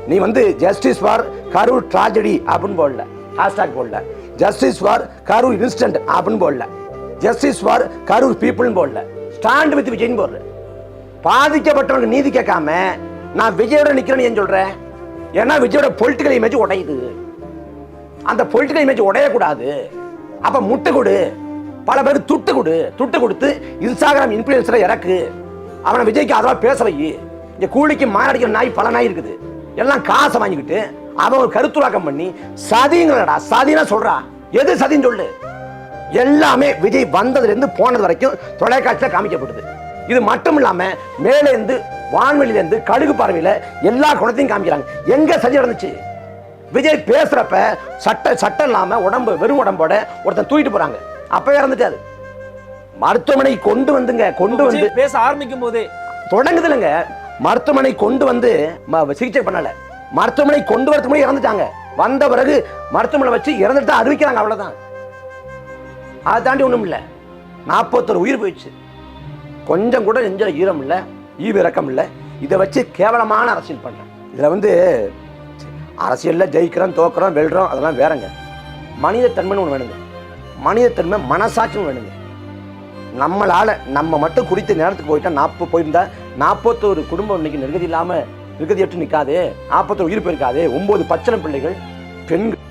நீ வந்து justice for Karur tragedy அப்படின்னு போடல, ஹேஷ்டாக் போடல. ஜஸ்டிஸ் ஃபார் கரூர் இன்ஸ்டன்ட் அப்படின்னு போடல. ஜஸ்டிஸ் ஃபார் கரூர் பீப்புள்னு போடல. ஸ்டாண்ட் வித் விஜய்னு போடுற. பாதிக்கப்பட்டவனுக்கு நீதி கேட்காம நான் விஜயோட நிக்கிறேன்னு ஏன் சொல்றேன்? ஏன்னா விஜயோட பொலிட்டிக்கல் இமேஜ் உடையுது. அந்த பொலிட்டிக்கல் இமேஜ் உடையக்கூடாது. அப்ப முட்டை கொடு, பல பேருக்கு துட்டு கொடு, துட்டு கொடுத்து இன்ஸ்டாகிராம் இன்ஃபுளுசரை இறக்கு, அவனை விஜய்க்கு அதெல்லாம் பேச வை. இங்க கூலிக்கு மாரடிக்கிற நாய் பல நாய் இருக்குது, எல்லாம் காசை வாங்கிக்கிட்டு அவன் ஒரு கருத்துராக்கம் பண்ணி சதிங்களடா. சதினா சொல்றா, எது சதின்னு சொல்லு. எல்லாமே விஜய் வந்ததுல இருந்து போனது வரைக்கும் தொலைக்காட்சியில காமிக்கப்படுது. இது மட்டும் இல்லாம மேலே இருந்து வான்வெளியில இருந்து கடுகு பார்வையில எல்லா குணத்தையும் காமிக்கிறாங்க. எங்க சதி நடந்துச்சு? விஜய் பேசுறப்ப சட்டம் இல்லாம உடம்பு வெறும் உடம்போட ஒருத்தன் தூக்கிட்டு போறாங்க, அப்ப இறந்துட்டாரு. மருத்துவமனை கொண்டு வந்து பேச ஆரம்பிக்கும் போதே தொடங்குது இல்லைங்க. மருத்துவமனை கொண்டு வந்து சிகிச்சை பண்ணல, மருத்துவமனை கொண்டு வரதுக்கு முன்னாடி இறந்துட்டாங்க. வந்த பிறகு மருத்துவமனை வச்சு இறந்துட்டு அறிவிக்கிறாங்க, அவ்வளவுதான். அதை தாண்டி ஒண்ணும் இல்லை. 41 உயிர் போயிடுச்சு. கொஞ்சம் கூட நெஞ்ச ஈரம் இல்லை, ஈவு இறக்கம் இல்லை. இதை வச்சு கேவலமான அரசியல் பண்றேன். இதுல வந்து அரசியல்ல ஜெயிக்கிறோம் தோக்குறோம் வெல்றோம் அதெல்லாம் வேறங்க. மனிதத்தன்மைன்னு ஒன்று வேணுங்க. மனிதத்தன்மை மனசாட்சின்னு வேணுங்க. நம்மளால நம்ம மட்டும் குறித்த நேரத்துக்கு போயிட்டா போயிருந்தா 41 குடும்பம் இன்னைக்கு நிர்கதி இல்லாம நிர்கதியற்று நிற்காது, 41 உயிர் போயிருக்காது, 9 பச்சிளம் பிள்ளைகள் பெண்கள்